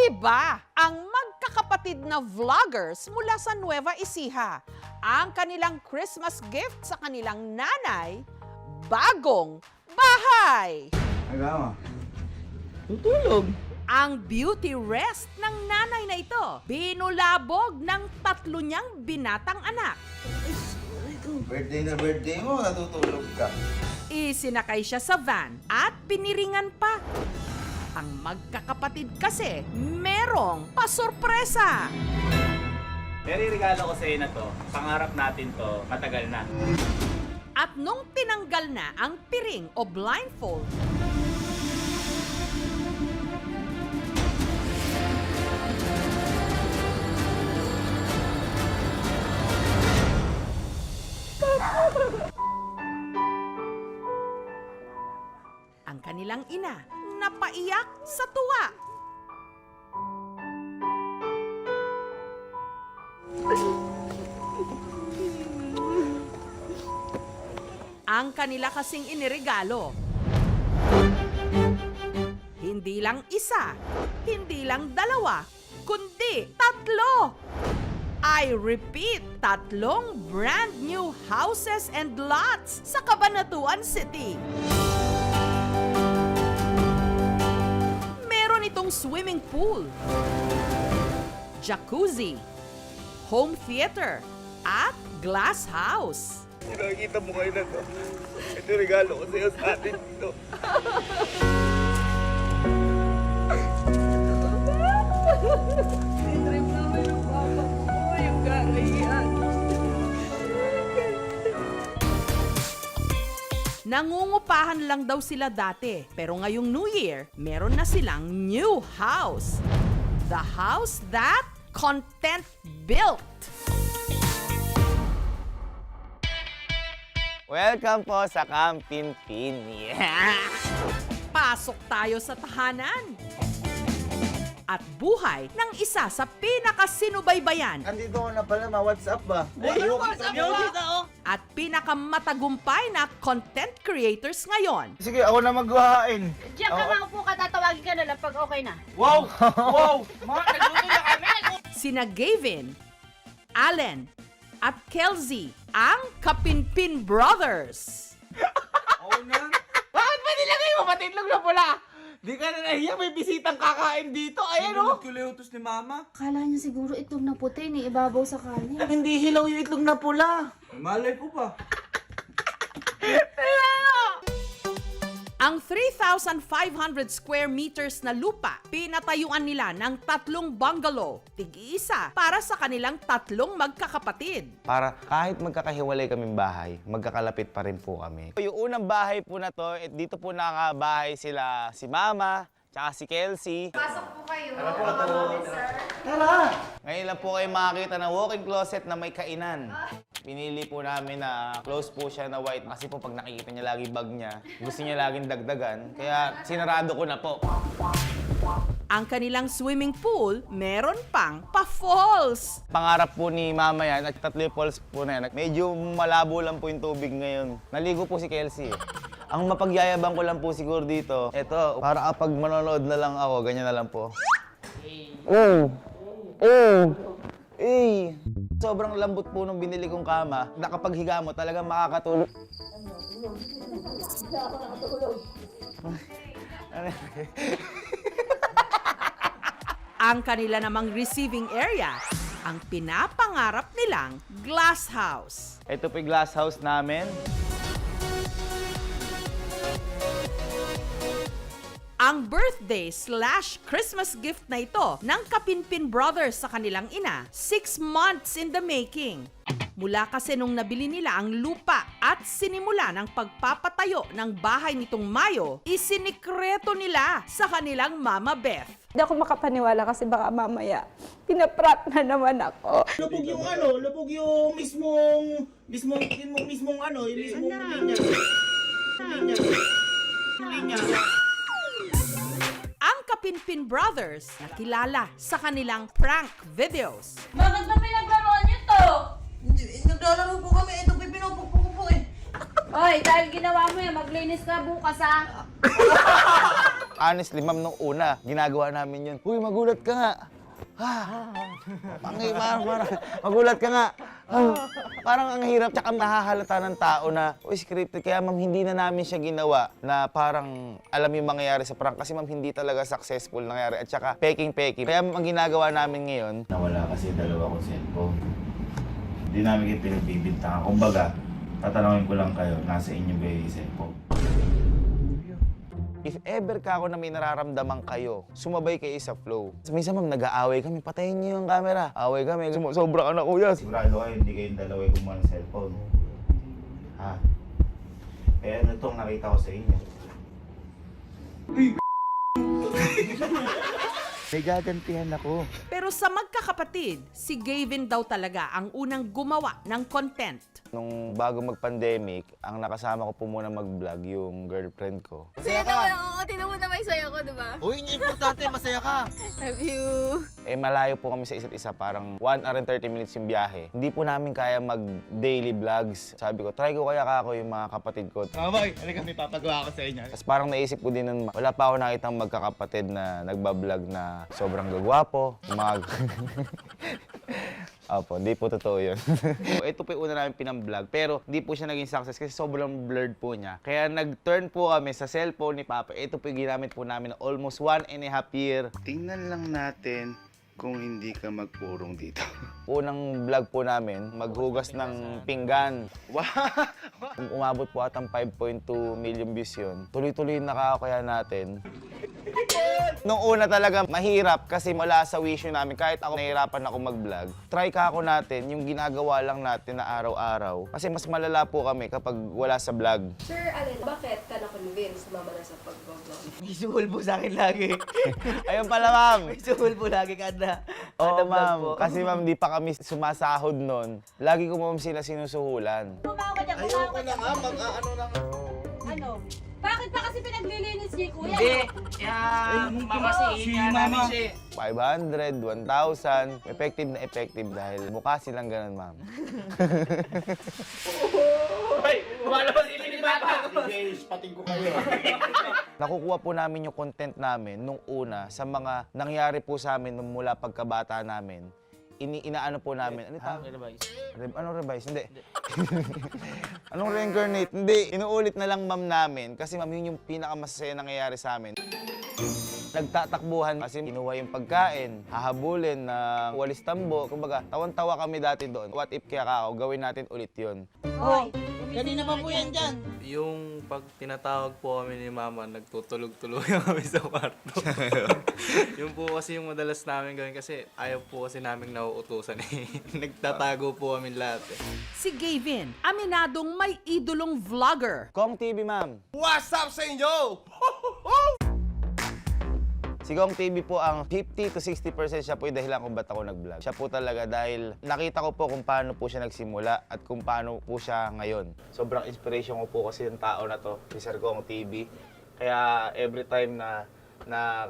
Iba ang magkakapatid na vloggers mula sa Nueva Ecija. Ang kanilang Christmas gift sa kanilang nanay, bagong bahay. Agama. Tutulog. Ang beauty rest ng nanay na ito, binulabog ng 3 niyang binatang anak. Birthday mo, natutulog ka. Isinakay siya sa van at piniringan pa. Ang magkakapatid kasi merong pasurpresa. Regalo ko sa iyo na to. Pangarap natin to. Matagal na. At nung tinanggal na ang piring o blindfold, ang kanilang ina napaiyak sa tuwa. Ang kanila kasing iniregalo. Hindi lang isa, hindi lang dalawa, kundi 3. I repeat, 3 brand new houses and lots sa Cabanatuan City. Meron itong swimming pool, jacuzzi, home theater, at glass house. Nakikita mo kayo na to. Ito regalo ko sa'yo sa atin dito. Trip naman yung papa ko, yung garayan. Nangungupahan lang daw sila dati, pero ngayong New Year, meron na silang new house. The house that content built. Welcome po sa Camp Pinpin. Pasok tayo sa tahanan. At buhay ng isa sa pinakasinubaybayan Andito ko na pala, ma-WhatsApp ba? at pinakamatagumpay na content creators ngayon. Sige, ako na maghahain. Diyan ka nga po ka, tatawagin ka na lang pag okay na. Wow! Wow! Mga nagluto na kami! Sina Gavin, Allen, at Kelsey, ang Kapinpin Brothers. Oo na. Bakit ba nilagay mo matitlog na pula? Di ka na nahiya, may bisitang kakain dito. Ayan o. Kilutos ni Mama. Akala niya siguro itlog na puti, ni ibabaw sa kanin. Hindi hilaw yung itlog na pula. Malay ko pa. Ang 3,500 square meters na lupa, pinatayuan nila ng 3 bungalow, tig-isa para sa kanilang 3 magkakapatid. Para kahit magkakahiwalay kaming bahay, magkakalapit pa rin po kami. Yung unang bahay po na to, dito po nakabahay sila si Mama, tsaka si Kelsey. Pasok po kayo. Ngayon lang po kayo makakita ng walk-in closet na may kainan. Pinili po namin na close po siya na white kasi po pag nakikita niya lagi bag niya, gusto niya laging dagdagan. Kaya sinarado ko na po. Ang kanilang swimming pool, meron pang pa-falls. Pangarap po ni Mama yan at 3 falls po na yan. Medyo malabo lang po yung tubig ngayon. Naligo po si Kelsey. Ang mapagyayabang ko lang po siguro dito, eto, para kapag manonood na lang ako, ganyan na lang po. Sobrang lambot po nung binili kong kama, na kapag higa mo talagang makakatulog. Ang kanila namang receiving area, ang pinapangarap nilang glass house. Ito po yung glass house namin. Ang birthday/Christmas gift na ito ng Kapinpin Brothers sa kanilang ina, 6 months in the making. Mula kasi nung nabili nila ang lupa at sinimula ng pagpapatayo ng bahay nitong Mayo, isinikreto nila sa kanilang Mama Beth. Hindi ako makapaniwala kasi baka mamaya pinaprat na naman ako. Lubog yung ano, lubog yung mismong ano, yung mismong linya. Ang Kapinpin Brothers nakilala sa kanilang prank videos. Bakit ba pinaglaruan niyo to? Naglalaro po kami, ito pinupukpuk ko po eh. Hoy, dahil ginawa mo yan, maglinis ka bukas ha. Honestly, ma'am, nung una, ginagawa namin yun. Uy, magulat ka nga. Magulat ka nga. Parang ang hirap, tsaka mahahalata ng tao na, uy, scripted. Kaya ma'am, hindi na namin siya ginawa na parang alam yung mangyayari sa prank. Kasi ma'am, hindi talaga successful nangyari. At tsaka, peking-peking. Kaya ma'am, ang ginagawa namin ngayon, Nawala kasi dalawa kong cellphone. Hindi namin kayo pinagbibintangan. Kumbaga, tatanungin ko lang kayo, nasa inyo ba yung cellphone? if ever ka ako na may nararamdaman kayo, sumabay kayo sa flow. Minsan ma'am, nag-aaway kami, patayin niyo yung camera. Away kami, sobra ka na kuya. Sigurado kayo, hindi kayong dalawa yung kumuha ng cellphone. Ha? Eh ano itong nakita ko sa inyo? May gagantihan ako. Pero sa magkakapatid, si Gavin daw talaga ang unang gumawa ng content. Nung bago mag-pandemic, ang nakasama ko po muna mag-vlog yung girlfriend ko. Masaya ka! Oo, tinan mo na may saya ko, diba? Uy, importante, masaya ka. Love you! Eh malayo po kami sa isa't isa, parang 1 hour and 30 minutes yung biyahe. Hindi po namin kaya mag-daily vlogs. Sabi ko, try ko kaya ako yung mga kapatid ko. Mamay, halika, may papagawa ko sa inyo. Tapos parang naisip ko din nun, wala pa ako nakitang magkakapatid na nagbablog na sobrang gagwapo, Opo, hindi po totoo yun. Ito po yung una namin pinang-vlog, pero hindi po siya naging success kasi sobrang blurred po niya. Kaya nag-turn po kami sa cellphone ni Papa. Ito po yung ginamit po namin na almost 1.5 year. Tingnan lang natin kung hindi ka magpurong dito. Unang vlog po namin, maghugas ng pinggan. Wow! Umabot po atang 5.2 million views yun. Tuloy-tuloy yung nakakaya natin. Nung una talaga, mahirap kasi mula sa wisyo namin, kahit ako nahihirapan ako mag-vlog, try ka ako natin, yung ginagawa lang natin na araw-araw. Kasi mas malala po kami kapag wala sa vlog. Sir Allen, bakit ka na-convince mama na sa pag-vlog? May suhol po sa akin lagi. Ayun pala, ma'am. May suhol po lagi kada. Oo, ma'am. Kasi ma'am, di pa kami sumasahod nun. Lagi ko ma'am sila sinusuhulan. Ayoko na nga, mag-ano na nga. Ano? Bakit pa kasi pinaglilinis niya, kuya? Hindi, mamasihin nga namin siya. 500, 1,000. Effective na effective dahil mukha silang ganun, ma'am. Hoy, lumalabas ilin ni Bata. Guys, pating ko kayo. Nakukuha po namin yung content namin nung una sa mga nangyari po sa amin nung mula pagkabata namin. Inaano po namin. Ano tawag? Anong revise? Hindi. Anong reincarnate? Hindi. Inuulit na lang ma'am namin. Kasi ma'am, yun yung pinakamasaya nangyayari sa amin. Nagtatakbuhan kasi kinuha yung pagkain, hahabulin na walis tambo. Kumbaga, tawan-tawa kami dati doon. What if kaya ako, gawin natin ulit yun. Hoy, kanina pa po yan dyan. Yung pag tinatawag po kami ni Mama, nagtutulog-tulog kami sa kwarto. Yung po kasi yung madalas namin gawin kasi ayaw po kasi namin nauutusan eh. Nagtatago po kami lahat eh. Si Gavin, aminadong may idolong vlogger. Kong TV, ma'am. What's up sa inyo? Si Kong TV po ang 50 to 60% siya po yung dahilan kung ba't ako nag-vlog. Siya po talaga dahil nakita ko po kung paano po siya nagsimula at kung paano po siya ngayon. Sobrang inspiration ko po kasi yung tao na to, si Sir Kong TV. Kaya every time na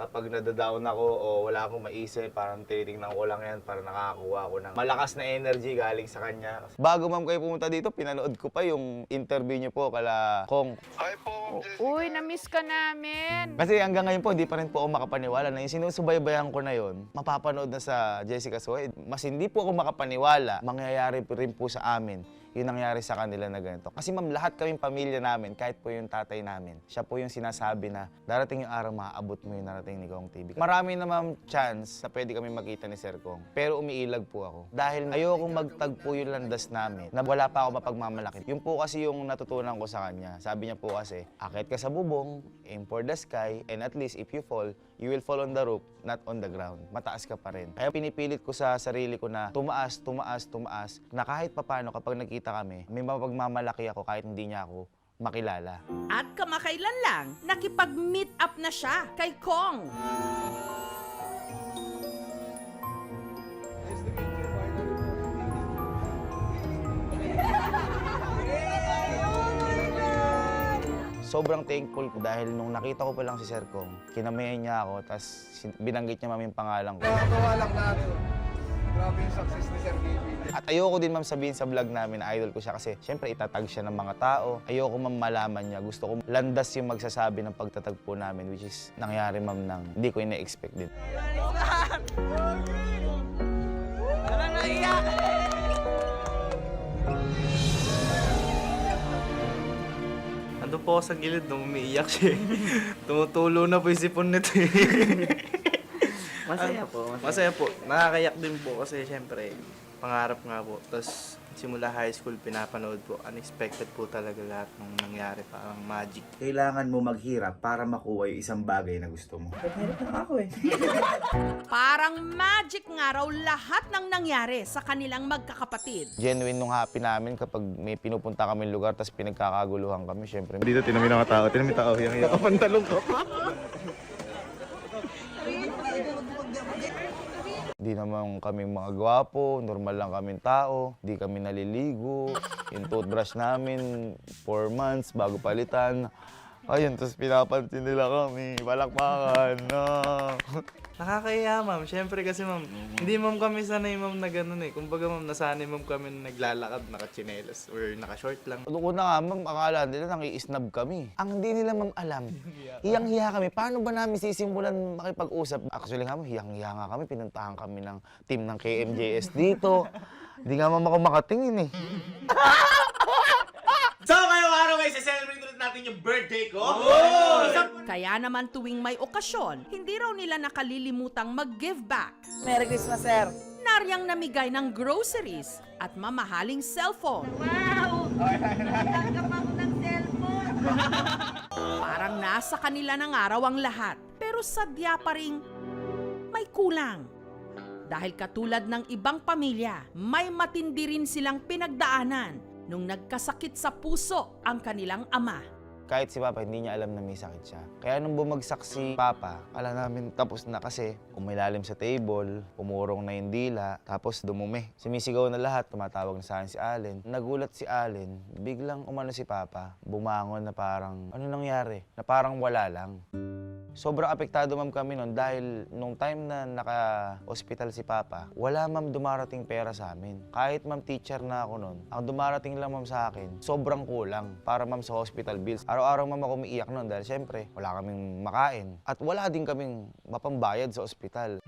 kapag nadadown ako o wala akong maisip, parang tinitingnan ko lang yan para nakakakuha ako ng malakas na energy galing sa kanya. Bago ma'am kayo pumunta dito, pinanood ko pa yung interview niyo po kala Kong. Hi po, Uy, na-miss ka namin. Kasi hanggang ngayon po, hindi pa rin po ako makapaniwala na yung sinusubaybayan ko na yon, mapapanood na sa Jessica Soy. Mas hindi po ako makapaniwala, mangyayari rin po sa amin yung nangyari sa kanila na ganito. Kasi ma'am, lahat kaming pamilya namin, kahit po yung tatay namin, siya po yung sinasabi na darating yung araw, maaabot mo yung narating ni Kong TV. Marami na ma'am chance na pwede kami makita ni Sir Kong, pero umiilag po ako. Dahil ayokong magtagpo yung landas namin na wala pa ako mapagmamalaki. Yung po kasi yung natutunan ko sa kanya. Sabi niya po kasi, akit ka sa bubong, aim for the sky, and at least if you fall, you will fall on the roof, not on the ground. Mataas ka pa rin. Kaya pinipilit ko sa sarili ko na tumaas, na kahit papano kapag nakita kami, may mapagmamalaki ako kahit hindi niya ako makilala. At kamakailan lang, nakipag-meet up na siya kay Kong. Sobrang thankful ko dahil nung nakita ko pa lang si Sir Kong, kinamayan niya ako, tapos binanggit niya mami yung pangalan ko. Nakakawa lang natin. Grabe yung success ni Sir Gaby. At ayoko din ma'am sabihin sa vlog namin na idol ko siya kasi syempre itatag siya ng mga tao. Ayoko ma'am malaman niya. Gusto ko landas yung magsasabi ng pagtatagpo namin, which is nangyari ma'am nang hindi ko ina-expect din. Ando po ako sa gilid nung umiiyak siya. Tumutulo na po yung sipon nito eh. Masaya po. Masaya po. Nakakayak din po kasi syempre, pangarap nga po. Tapos simula high school, pinapanood po. Unexpected po talaga lahat ng nangyari. Parang magic. Kailangan mo maghirap para makuha yung isang bagay na gusto mo. Parang magic nga raw lahat ng nangyari sa kanilang magkakapatid. Genuine nung happy namin kapag may pinupunta kami lugar tapos pinagkakaguluhan kami. Syempre, Dito, tinami ng tao. Tinami tao. Yung pantalong ko. di naman kami mga gwapo, normal lang kaming tao, di kami naliligo. Yung toothbrush namin, 4 months bago palitan. Ayun, tapos pinapansin nila kami, palakpakan. No. Nakakahiya, ma'am. Siyempre kasi, ma'am, hindi, ma'am, kami sanay, ma'am, na gano'n eh. Kumbaga, ma'am, nasanay, ma'am, kami na naglalakad, nakachinelas or nakashort lang. Doon na nga, ma'am, akala nila nang-i-snub kami. Ang hindi nila, ma'am, alam, hiyang-hiya kami. Paano ba namin sisimulan makipag-usap? Actually nga, ma'am, hiyang-hiya nga kami. Pinuntahan kami ng team ng KMJS dito. Hindi nga, ma'am, ako makatingin eh. So, ngayong araw guys, i-celebrate ulit natin yung birthday ko. Kaya naman tuwing may okasyon, hindi raw nila nakalilimutang mag-give back. Merry Christmas, sir. Naryang namigay ng groceries at mamahaling cellphone. Wow! Natanggap ako ng cellphone. Parang nasa kanila ng araw ang lahat, pero sadya pa ring may kulang. Dahil katulad ng ibang pamilya, may matindi rin silang pinagdaanan nung nagkasakit sa puso ang kanilang ama. Kahit si Papa, hindi niya alam na may sakit siya. Kaya nung bumagsak si Papa, akala namin tapos na kasi umilalim sa table, umurong na yung dila, tapos dumumi. Sumisigaw na lahat, tumatawag na sa akin si Allen. Nagulat si Allen, biglang umano si Papa, bumangon na parang, ano nangyari? Na parang wala lang. Sobrang apektado ma'am kami nun dahil nung time na naka-hospital si Papa, wala ma'am dumarating pera sa amin. Kahit ma'am teacher na ako nun, ang dumarating lang ma'am sa akin, sobrang kulang para ma'am sa hospital bills. Araw-araw ma'am ako umiiyak nun dahil syempre wala kaming makain at wala din kaming mapambayad sa ospital.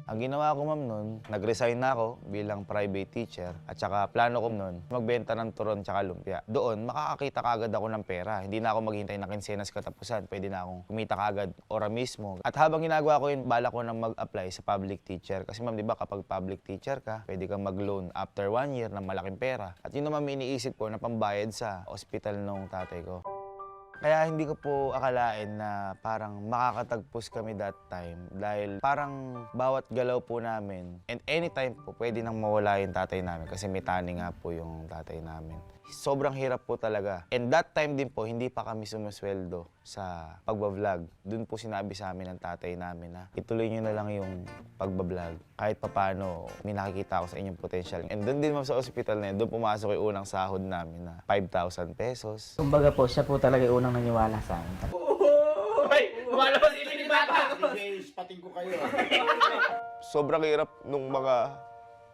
Ang ginawa ko ma'am nun, nag-resign na ako bilang private teacher at saka plano ko nun, magbenta ng turon tsaka lumpia. Doon, makakakita kagad ako ng pera. Hindi na ako maghintay ng kinsenas katapusan. Pwede na akong kumita kagad ora mismo. At habang ginagawa ko yun, bala ko na mag-apply sa public teacher. Kasi ma'am, di ba kapag public teacher ka, pwede kang mag-loan after 1 year ng malaking pera. At yun naman iniisip ko na pambayad sa ospital nung tatay ko. Kaya hindi ko po akalain na parang makakatagpos kami that time dahil parang bawat galaw po namin and anytime po pwede nang mawala yung tatay namin kasi may tani nga po yung tatay namin. Sobrang hirap po talaga. And that time din po, hindi pa kami sumusweldo sa pagbablog. Doon po sinabi sa amin ng tatay namin na ituloy nyo na lang yung pagbablog. Kahit papano, may nakikita ako sa inyong potential. And doon din sa ospital na yun, doon pumasok yung unang sahod namin na 5,000 pesos. Kumbaga po, siya po talaga yung unang naniwala sa akin. Wala pa si ni Bata. Pating ko kayo. Sobrang hirap nung mga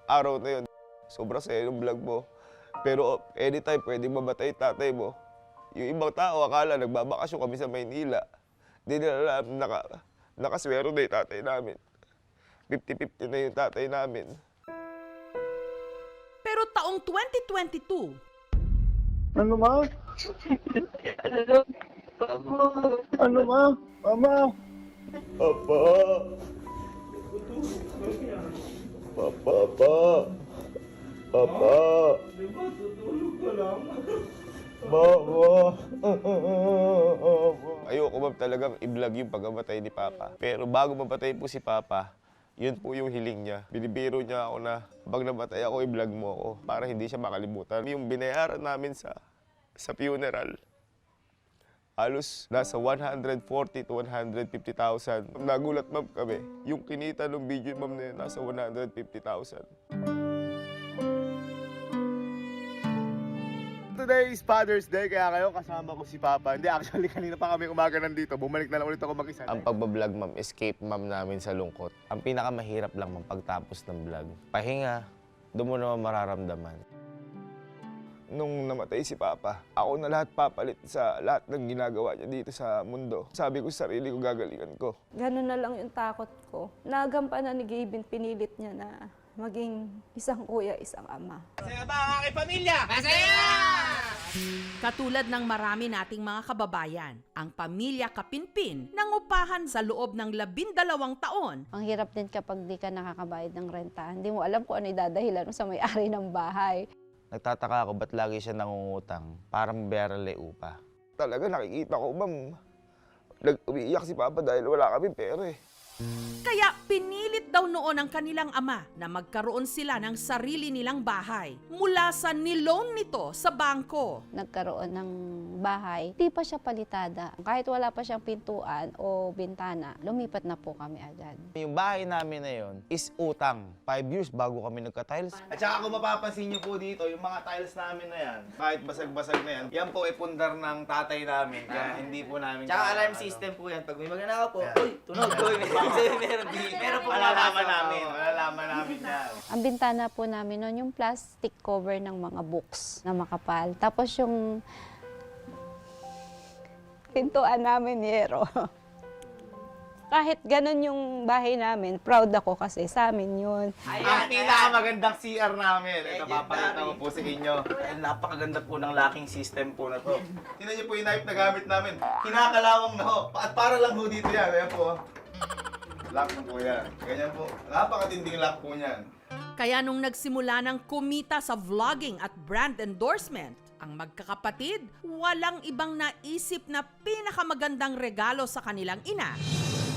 araw na yun. Sobrang saya yung vlog mo. Pero anytime pwede mabatay tatay mo. Yung ibang tao akala nagbabakasyon kami sa Maynila. Hindi nila alam nakaswero na yung tatay namin. 50-50 na yung tatay namin. Pero taong 2022, Ano ma? Ano ma? Mama? Papa? Papa? Papa? Mama? Ayoko ma'am talagang i-vlog yung pagkamatay ni Papa. Pero bago mamatay po si Papa, yun po yung hiling niya. Binibiro niya ako na pag namatay ako, i-vlog mo ako para hindi siya makalimutan. Yung binayaran namin sa funeral, halos nasa 140 to 150,000. Nagulat ma'am kami. Yung kinita ng video ma'am na yun, nasa 150,000. today is Father's Day, kaya kayo kasama ko si Papa. Hindi, actually kanina pa kami umaga nandito. Bumalik na lang ulit ako mag-isa. Ang pagbablog, ma'am, escape ma'am namin sa lungkot. Ang pinakamahirap lang, ma'am, pagtapos ng vlog. Pahinga, doon mo naman mararamdaman. Nung namatay si Papa, ako na lahat papalit sa lahat ng ginagawa niya dito sa mundo. Sabi ko sa sarili ko, gagalingan ko. Ganun na lang yung takot ko. Nagampanan ni Gavin, pinilit niya na maging isang kuya, isang ama. Katulad ng marami nating mga kababayan, ang pamilya Kapinpin nangupahan sa loob ng 12 taon. Ang hirap din kapag di ka nakakabayad ng renta. Hindi mo alam kung ano idadahilan mo sa may-ari ng bahay. Nagtataka ako ba't lagi siya nangungutang para mabayaran lang yung upa. Talaga nakikita ko, ma'am, nag-umiiyak si Papa dahil wala kami pera eh. Kaya pinilit daw noon ng kanilang ama na magkaroon sila ng sarili nilang bahay mula sa niloan nito sa bangko. Nagkaroon ng bahay, di pa siya palitada. Kahit wala pa siyang pintuan o bintana, lumipat na po kami agad. Yung bahay namin na yun is utang. 5 years bago kami nagka-tiles. At saka kung mapapansin niyo po dito, yung mga tiles namin na yan, kahit basag-basag na yan, yan po ay pundar ng tatay namin. Kaya hindi po namin... Tsaka alarm system po yan. Pag may magnanakaw po, uy, tunog. Meron po Malalaman namin yan. Ang bintana po namin noon, yung plastic cover ng mga books na makapal. Tapos yung Pintuan namin, yero. Kahit ganun yung bahay namin, proud ako kasi sa amin yun. Ang pinakamagandang CR namin. Ito, papakita ko po sa inyo. Ay, napakaganda po ng locking system po na to. Tingnan niyo po yung knife na gamit namin. Kinakalawang na ho. At para lang ho dito yan. Ayan po. Lock na po yan. Ganyan po. Napakatinding lock po niyan. Kaya nung nagsimula ng kumita sa vlogging at brand endorsement, ang magkakapatid walang ibang naisip na pinakamagandang regalo sa kanilang ina,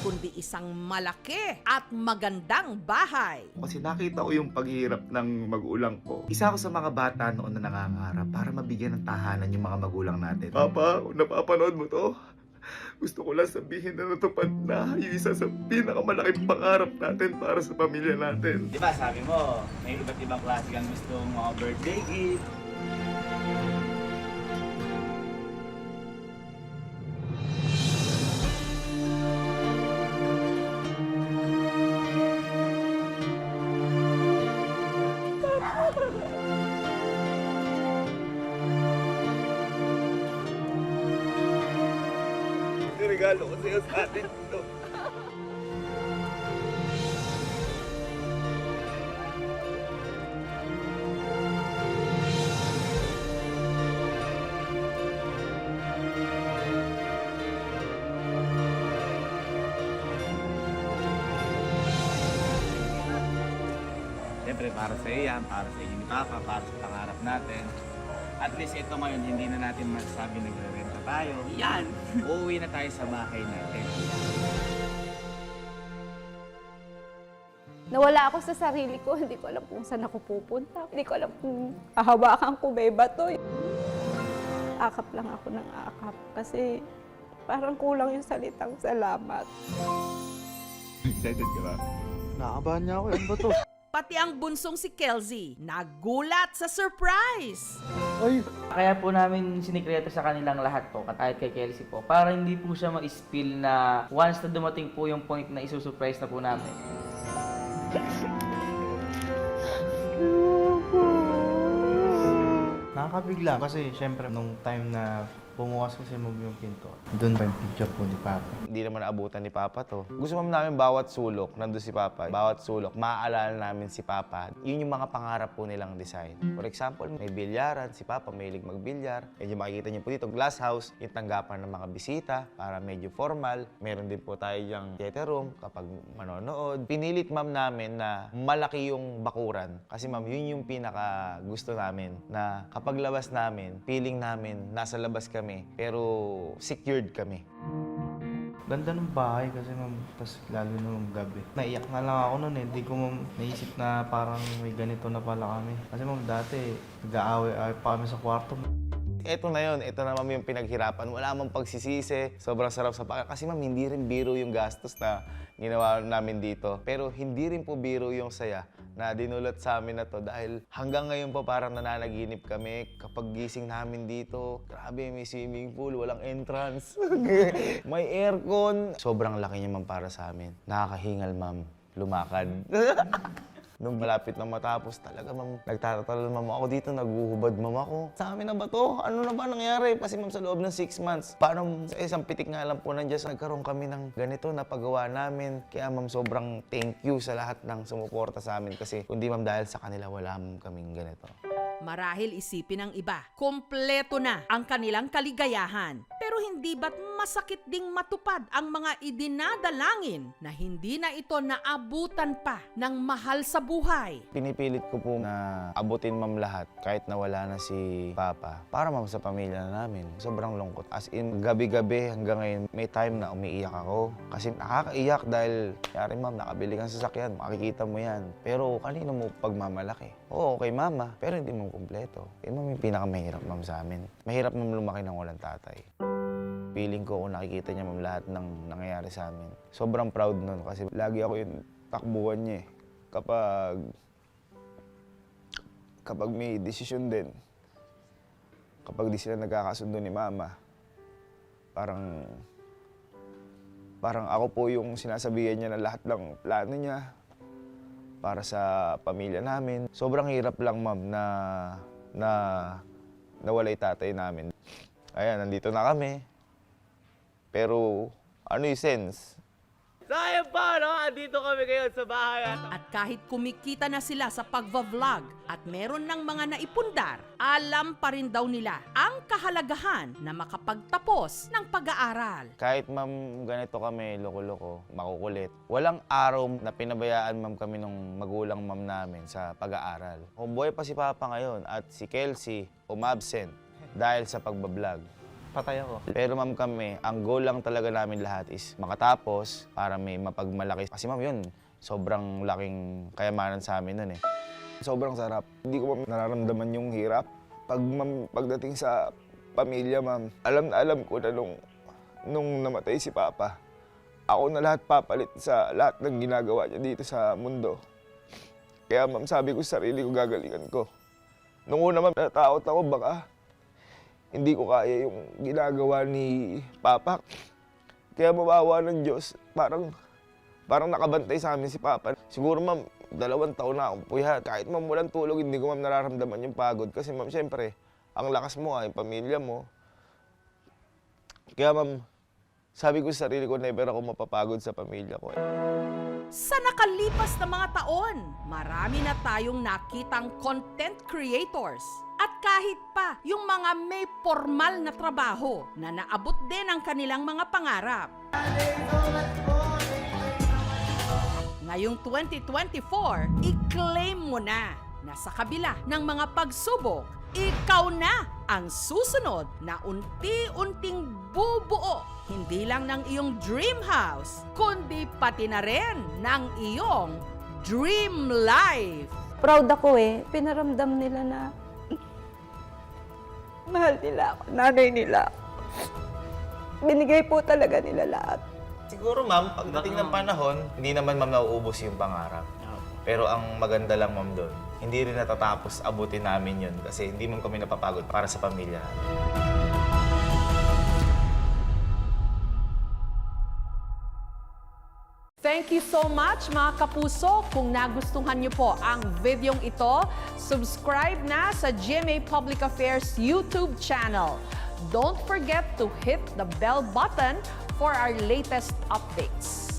kundi isang malaki at magandang bahay. Kasi nakita ko yung paghihirap ng magulang ko. Isa ako sa mga bata noon na nangangarap para mabigyan ng tahanan yung mga magulang natin. Papa, kung napapanood mo to, gusto ko lang sabihin na natupad na yung isa sa pinakamalaking pangarap natin para sa pamilya natin. Di ba sabi mo, may iba't ibang klase kang gusto mga birthday gift. Regalo ko sa'yo sa atin ito. Siyempre para sa iyo yan, para sa inyo ni Papa, para sa pangarap natin. At least ito ngayon, hindi na natin masasabi nagre-renta tayo. Yan! Uuwi na tayo sa bahay natin. Nawala ako sa sarili ko, hindi ko alam kung saan ako pupunta. Hindi ko alam kung hahawakan ko ba ba to. Akap lang ako ng akap kasi parang kulang yung salitang salamat. Excited ka ba? Nakabahan niya ako. Ano ba to? Pati ang bunsong si Kelzy nagulat sa surprise. Kaya po namin sinikreto sa kanilang lahat po, kahit kay Kelsey po, para hindi po siya ma-spill na once na dumating po yung point na isusurprise na po namin. Nakakabigla kasi syempre nung time na bumukas kasi yung pinto, doon pa yung picture po ni Papa. Hindi naman naabutan ni Papa to. Gusto mo namin bawat sulok, nandun si Papa. Bawat sulok, maaalala namin si Papa. Yun yung mga pangarap po nilang design. For example, may bilyaran, si Papa mahilig magbilyar. Medyo makikita niyo po dito, glass house, yung tanggapan ng mga bisita para medyo formal. Meron din po tayo yung theater room kapag manonood. Pinilit ma'am namin na malaki yung bakuran. Kasi ma'am, yun yung pinaka gusto namin na kapag labas namin, feeling namin nasa labas kami, pero secured kami. Ganda ng bahay kasi ma'am, tas lalo nung gabi. Naiyak na lang ako noon eh, hindi ko naisip na parang may ganito na pala kami. Kasi ma'am, dati nag-aaway-aaway pa kami sa kwarto. Eto na yun, eto na ma'am yung pinaghirapan. Wala mang pagsisisi, sobrang sarap sa paka. Kasi ma'am, hindi rin biro yung gastos na ginawa namin dito. Pero hindi rin po biro yung saya na dinulot sa amin na to dahil hanggang ngayon po parang nananaginip kami kapag gising namin dito. Grabe, may swimming pool, walang entrance, may aircon. Sobrang laki niya ma'am para sa amin. Nakakahingal ma'am, lumakad. Nung malapit na matapos, talaga ma'am, nagtatalon ma'am ako dito, naguhubad ma'am ako. Sa amin na ba to? Ano na ba nangyari? Kasi ma'am sa loob ng 6 months, paano sa isang pitik nga lang po nandiyan, nagkaroon kami ng ganito na paggawa namin. Kaya ma'am, sobrang thank you sa lahat ng sumuporta sa amin kasi kundi ma'am dahil sa kanila wala ma'am kaming ganito. Marahil isipin ng iba, kompleto na ang kanilang kaligayahan. Pero hindi ba't masakit ding matupad ang mga idinadalangin na hindi na ito naabutan pa ng mahal sa buhay? Pinipilit ko po na abutin ma'am lahat kahit nawala na si Papa para ma'am sa pamilya na namin. Sobrang lungkot. As in, gabi-gabi hanggang ngayon may time na umiiyak ako. Kasi nakakaiyak dahil yari ma'am, nakabili kang sasakyan, makikita mo yan. Pero kanino mo pagmamalaki? Oo, kay mama, pero hindi mo kumpleto. Eh ma'am, yung pinakamahirap ma'am sa amin. Mahirap ma'am lumaki ng walang tatay. Feeling ko kung nakikita niya ma'am lahat ng nangyayari sa amin. Sobrang proud nun kasi lagi ako yung takbuhan niya eh. Kapag may desisyon din, kapag di sila nagkakasundo ni mama, parang ako po yung sinasabihan niya na lahat ng plano niya para sa pamilya namin. Sobrang hirap lang ma'am na nawala yung tatay namin. Ayan, nandito na kami. Pero ano yung sense? Sayang pa, no? Andito kami ngayon sa bahay At kahit kumikita na sila sa pagva-vlog at meron ng mga naipundar, alam pa rin daw nila ang kahalagahan na makapagtapos ng pag-aaral. Kahit ma'am ganito kami, loko-loko, makukulit, walang araw na pinabayaan ma'am kami nung magulang ma'am namin sa pag-aaral. Buhay pa si Papa ngayon at si Kelsey umabsent dahil sa pagbablog. Patay ako. Pero ma'am kami, ang goal lang talaga namin lahat is makatapos para may mapagmalaki. Kasi ma'am yun, sobrang laking kayamanan sa amin nun eh. Sobrang sarap. Hindi ko ma'am nararamdaman yung hirap. Pagdating sa pamilya ma'am, alam na alam ko na nung namatay si Papa, ako na lahat papalit sa lahat ng ginagawa niya dito sa mundo. Kaya ma'am, sabi ko sa sarili ko, gagalingan ko. Nung una ma'am, natakot ako baka hindi ko kaya yung ginagawa ni Papa. Kaya mawawa ng Diyos, parang nakabantay sa amin si Papa. Siguro ma'am, 2 taon na akong puyat. Kahit ma'am walang tulog, hindi ko ma'am nararamdaman yung pagod. Kasi ma'am, syempre, ang lakas mo yung pamilya mo. Kaya ma'am, sabi ko sa sarili ko, never ako mapapagod sa pamilya ko. Sa nakalipas na mga taon, marami na tayong nakitang content creators. At kahit pa yung mga may formal na trabaho na naabot din ang kanilang mga pangarap. Ngayong 2024, i-claim mo na sa kabila ng mga pagsubok, ikaw na ang susunod na unti-unting bubuo, hindi lang ng iyong dream house, kundi pati na rin ng iyong dream life. Proud ako eh. Pinaramdam nila na mahal nila ako, nanay nila. Binigay po talaga nila lahat. Siguro ma'am, pagdating ng panahon, hindi naman ma'am nauubos yung pangarap. Pero ang maganda lang ma'am doon, hindi rin natatapos abutin namin yun kasi hindi ma'am kami napapagod para sa pamilya namin. Thank you so much mga kapuso. Kung nagustuhan niyo po ang videong ito, subscribe na sa GMA Public Affairs YouTube channel. Don't forget to hit the bell button for our latest updates.